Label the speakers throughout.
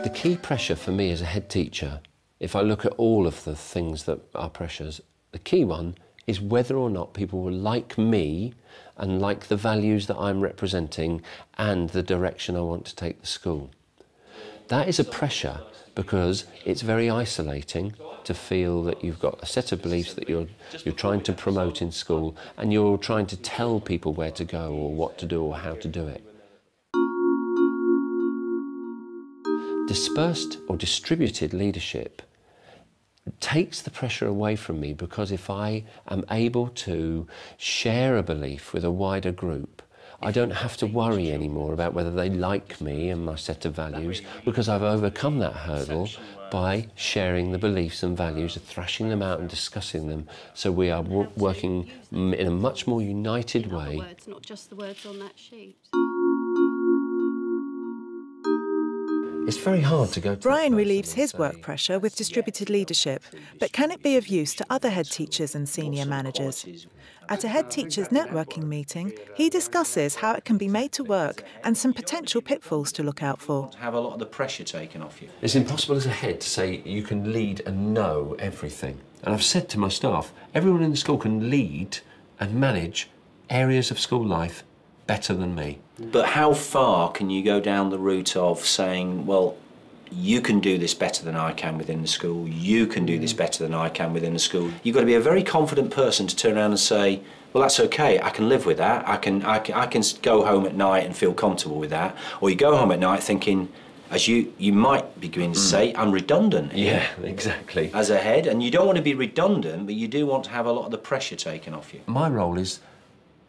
Speaker 1: The key pressure for me as a head teacher, if I look at all of the things that are pressures, the key one is whether or not people will like me and like the values that I'm representing and the direction I want to take the school. That is a pressure because it's very isolating to feel that you've got a set of beliefs that you're trying to promote in school and you're trying to tell people where to go or what to do or how to do it. Dispersed or distributed leadership takes the pressure away from me because if I am able to share a belief with a wider group, I don't have to worry anymore about whether they like me and my set of values because I've overcome that hurdle by sharing the beliefs and values, thrashing them out and discussing them, so we are working in a much more united way.
Speaker 2: Not just the words on that sheet.
Speaker 1: It's very hard to go to
Speaker 3: Brian relieves his work pressure with distributed leadership, but can it be of use to other head teachers and senior managers? At a head teachers networking meeting, he discusses how it can be made to work and some potential pitfalls to look out for.
Speaker 4: Have a lot of the pressure taken off you.
Speaker 1: It's impossible as a head to say you can lead and know everything. And I've said to my staff, everyone in the school can lead and manage areas of school life better than me.
Speaker 4: But how far can you go down the route of saying, well, you can do this better than I can within the school, you can do this better than I can within the school. You've got to be a very confident person to turn around and say, well, that's okay, I can live with that, I can go home at night and feel comfortable with that. Or you go home at night thinking, as you might begin to say, I'm redundant.
Speaker 1: Yeah, exactly.
Speaker 4: As a head, and you don't want to be redundant, but you do want to have a lot of the pressure taken off you.
Speaker 1: My role is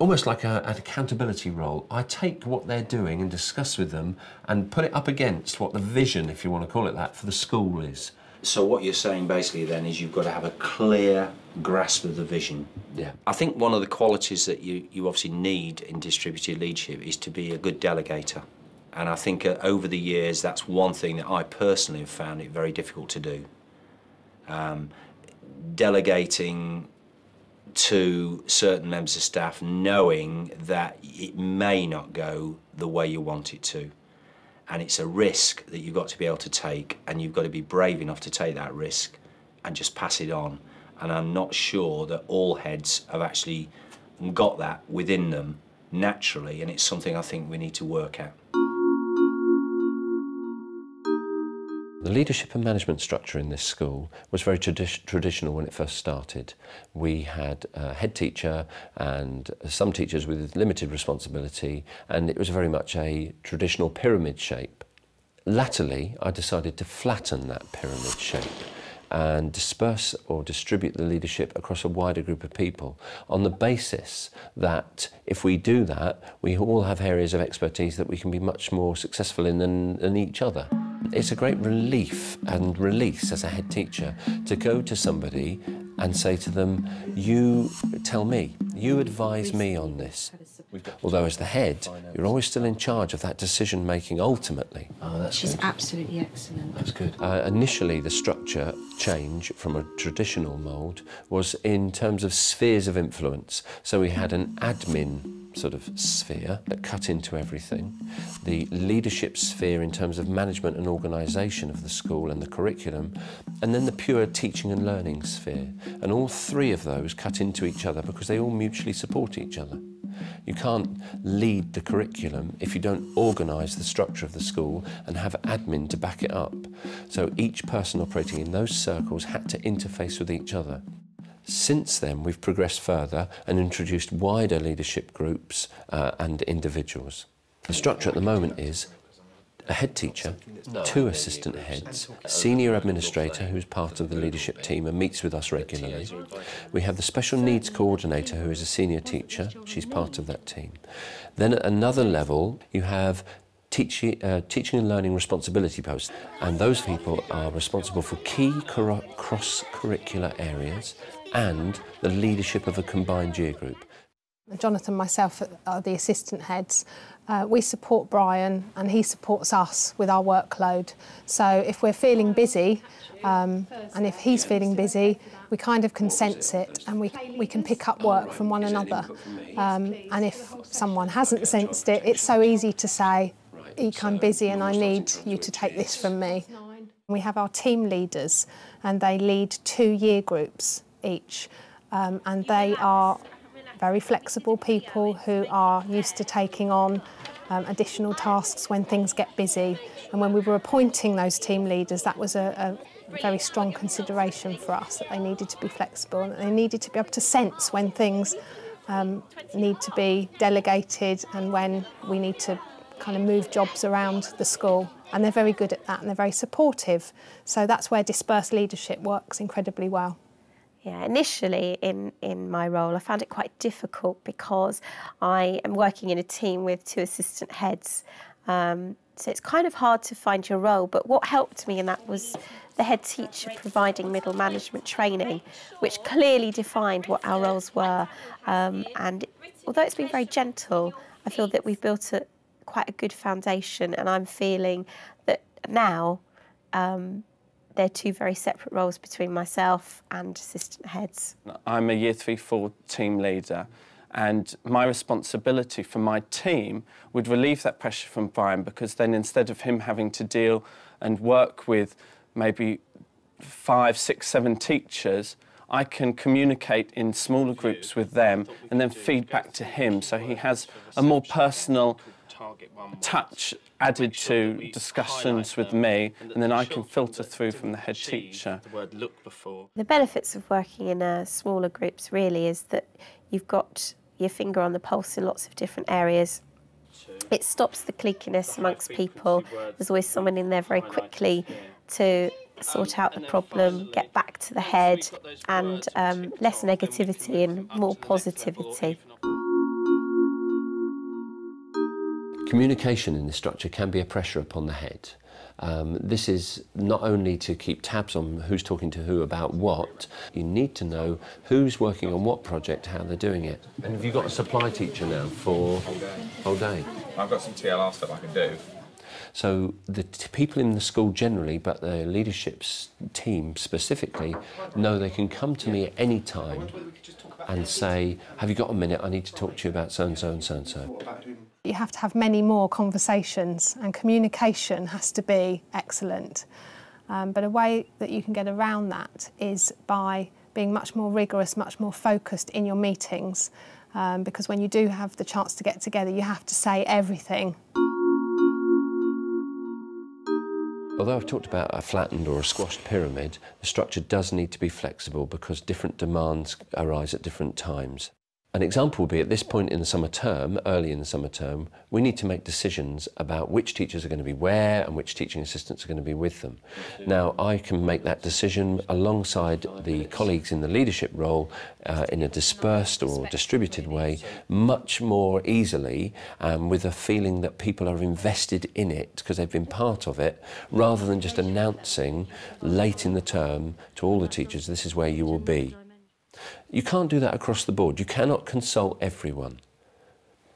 Speaker 1: almost like an accountability role. I take what they're doing and discuss with them and put it up against what the vision, if you want to call it that, for the school is.
Speaker 4: So what you're saying basically then is you've got to have a clear grasp of the vision.
Speaker 1: Yeah.
Speaker 4: I think one of the qualities that you obviously need in distributed leadership is to be a good delegator. And I think over the years that's one thing that I personally have found it very difficult to do. Delegating to certain members of staff knowing that it may not go the way you want it to. And it's a risk that you've got to be able to take, and you've got to be brave enough to take that risk and just pass it on. And I'm not sure that all heads have actually got that within them naturally, and it's something I think we need to work at.
Speaker 1: The leadership and management structure in this school was very traditional when it first started. We had a head teacher and some teachers with limited responsibility, and it was very much a traditional pyramid shape. Latterly, I decided to flatten that pyramid shape and disperse or distribute the leadership across a wider group of people on the basis that if we do that, we all have areas of expertise that we can be much more successful in than each other. It's a great relief and release as a head teacher to go to somebody and say to them, you tell me, you advise me on this. Although as the head, you're always still in charge of that decision making ultimately.
Speaker 2: Oh, that's She's good. Absolutely excellent.
Speaker 1: That's good. Initially, the structure change from a traditional mould was in terms of spheres of influence. So we had an admin sort of sphere that cut into everything, the leadership sphere in terms of management and organisation of the school and the curriculum, and then the pure teaching and learning sphere. And all three of those cut into each other because they all mutually support each other. You can't lead the curriculum if you don't organise the structure of the school and have admin to back it up. So each person operating in those circles had to interface with each other. Since then, we've progressed further and introduced wider leadership groups and individuals. The structure at the moment is a head teacher, 2 assistant heads, a senior administrator who's part of the leadership team and meets with us regularly. We have the special needs coordinator who is a senior teacher, she's part of that team. Then at another level, you have teaching and learning responsibility posts, and those people are responsible for key cross-curricular areas and the leadership of a combined year group.
Speaker 5: Jonathan and myself are the assistant heads. We support Brian and he supports us with our workload. So if we're feeling busy and if he's feeling busy, we kind of can sense it and we can pick up work from one another. And if someone hasn't sensed it, it's so easy to say, Eke, I'm busy and I need you to take this from me. We have our team leaders and they lead 2 year groups each, and they are very flexible people who are used to taking on additional tasks when things get busy. And when we were appointing those team leaders, that was a very strong consideration for us, that they needed to be flexible and they needed to be able to sense when things need to be delegated and when we need to kind of move jobs around the school. And they're very good at that and they're very supportive. So that's where dispersed leadership works incredibly well.
Speaker 6: Yeah, initially in my role, I found it quite difficult because I am working in a team with 2 assistant heads. So it's kind of hard to find your role. But what helped me in that was the head teacher providing middle management training, which clearly defined what our roles were. And although it's been very gentle, I feel that we've built quite a good foundation, and I'm feeling that now they're 2 very separate roles between myself and assistant heads.
Speaker 7: I'm a Year 3/4 team leader, and my responsibility for my team would relieve that pressure from Brian, because then instead of him having to deal and work with maybe 5, 6, 7 teachers, I can communicate in smaller groups with them and then feed back to him, so he has a more personal touch added to discussions with me, and then I can filter through from the head teacher.
Speaker 6: The benefits of working in smaller groups really is that you've got your finger on the pulse in lots of different areas. It stops the cliqueiness amongst people. There's always someone in there very quickly to sort out the problem, get back to the head, and less negativity and more positivity.
Speaker 1: Communication in this structure can be a pressure upon the head. This is not only to keep tabs on who's talking to who about what, you need to know who's working on what project, how they're doing it. And have you got a supply teacher now for whole day?
Speaker 8: I've got some TLR stuff I can do.
Speaker 1: So the people in the school generally, but the leadership team specifically, know they can come to me at any time and say, have you got a minute, I need to talk to you about so-and-so and so-and-so.
Speaker 5: You have to have many more conversations and communication has to be excellent. But a way that you can get around that is by being much more rigorous, much more focused in your meetings, because when you do have the chance to get together, you have to say everything.
Speaker 1: Although I've talked about a flattened or a squashed pyramid, the structure does need to be flexible because different demands arise at different times. An example would be at this point in the summer term, early in the summer term, we need to make decisions about which teachers are going to be where and which teaching assistants are going to be with them. Now, I can make that decision alongside the colleagues in the leadership role in a dispersed or distributed way much more easily, with a feeling that people are invested in it because they've been part of it, rather than just announcing late in the term to all the teachers, this is where you will be. You can't do that across the board. You cannot consult everyone,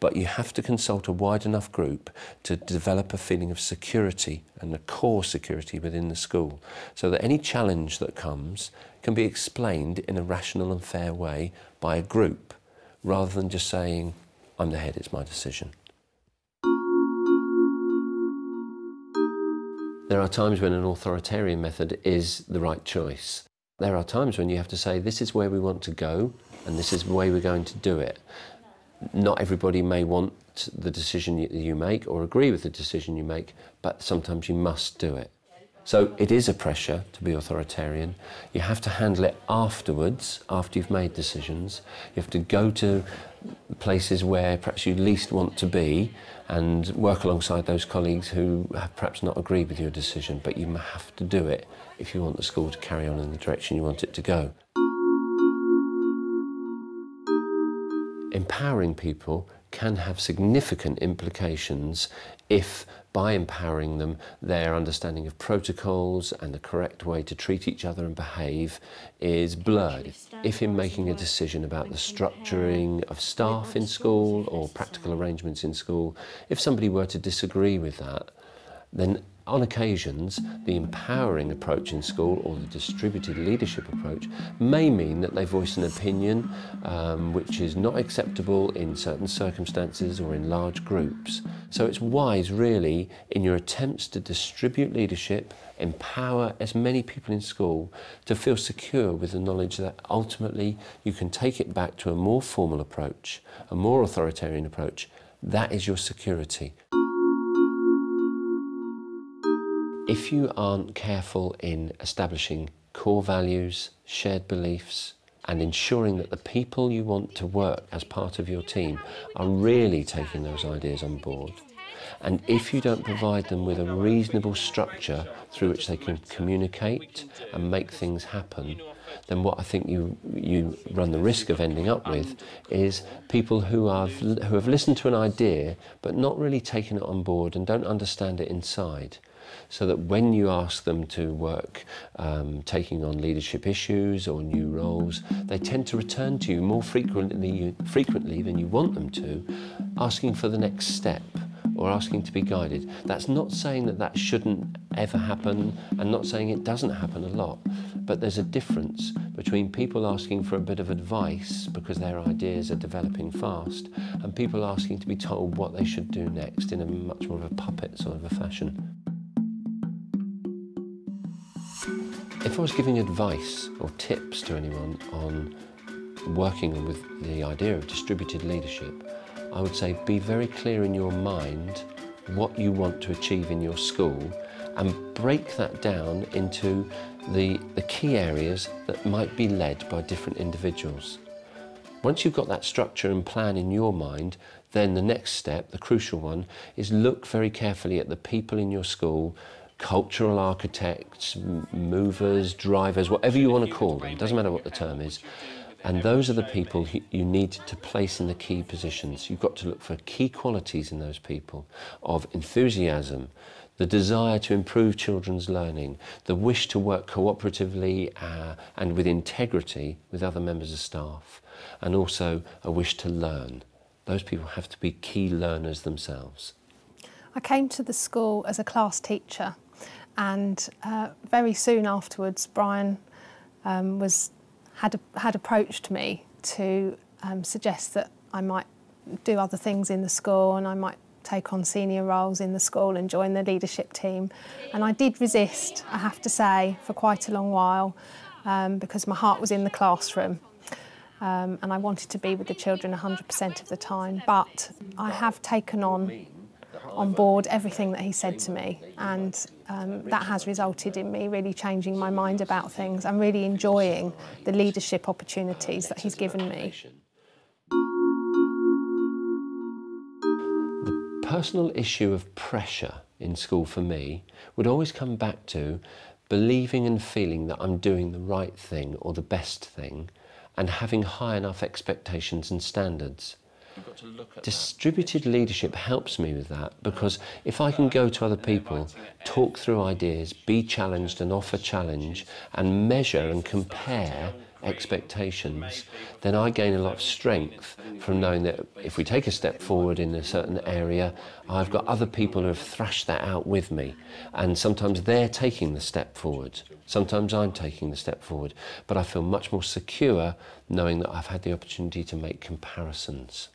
Speaker 1: but you have to consult a wide enough group to develop a feeling of security and a core security within the school, so that any challenge that comes can be explained in a rational and fair way by a group, rather than just saying, I'm the head, it's my decision. There are times when an authoritarian method is the right choice. There are times when you have to say, this is where we want to go, and this is the way we're going to do it. Not everybody may want the decision you make or agree with the decision you make, but sometimes you must do it. So it is a pressure to be authoritarian. You have to handle it afterwards, after you've made decisions. You have to go to places where perhaps you least want to be and work alongside those colleagues who have perhaps not agreed with your decision, but you have to do it if you want the school to carry on in the direction you want it to go. Empowering people can have significant implications if, by empowering them, their understanding of protocols and the correct way to treat each other and behave is blurred. If in making a decision about the structuring of staff in school or practical arrangements in school, if somebody were to disagree with that, then on occasions, the empowering approach in school or the distributed leadership approach may mean that they voice an opinion which is not acceptable in certain circumstances or in large groups. So it's wise, really, in your attempts to distribute leadership, empower as many people in school to feel secure with the knowledge that ultimately you can take it back to a more formal approach, a more authoritarian approach. That is your security. If you aren't careful in establishing core values, shared beliefs, and ensuring that the people you want to work as part of your team are really taking those ideas on board, and if you don't provide them with a reasonable structure through which they can communicate and make things happen, then what I think you run the risk of ending up with is people who have listened to an idea but not really taken it on board and don't understand it inside. So that when you ask them to work taking on leadership issues or new roles, they tend to return to you more frequently than you want them to, asking for the next step or asking to be guided. That's not saying that that shouldn't ever happen, and not saying it doesn't happen a lot, but there's a difference between people asking for a bit of advice because their ideas are developing fast and people asking to be told what they should do next in a much more of a puppet sort of a fashion. If I was giving advice or tips to anyone on working with the idea of distributed leadership, I would say be very clear in your mind what you want to achieve in your school and break that down into the key areas that might be led by different individuals. Once you've got that structure and plan in your mind, then the next step, the crucial one, is look very carefully at the people in your school, cultural architects, movers, drivers, whatever you want to call them, doesn't matter what the term is. And those are the people you need to place in the key positions. You've got to look for key qualities in those people of enthusiasm, the desire to improve children's learning, the wish to work cooperatively and with integrity with other members of staff, and also a wish to learn. Those people have to be key learners themselves.
Speaker 5: I came to the school as a class teacher, and very soon afterwards Brian had approached me to suggest that I might do other things in the school and I might take on senior roles in the school and join the leadership team. And I did resist, I have to say, for quite a long while because my heart was in the classroom and I wanted to be with the children 100% of the time. But I have taken on board everything that he said to me, and that has resulted in me really changing my mind about things and really enjoying the leadership opportunities that he's given me.
Speaker 1: The personal issue of pressure in school for me would always come back to believing and feeling that I'm doing the right thing or the best thing and having high enough expectations and standards. Distributed leadership helps me with that, because if I can go to other people, talk through ideas, be challenged and offer challenge and measure and compare expectations, then I gain a lot of strength from knowing that if we take a step forward in a certain area, I've got other people who have thrashed that out with me, and sometimes they're taking the step forward, sometimes I'm taking the step forward, but I feel much more secure knowing that I've had the opportunity to make comparisons.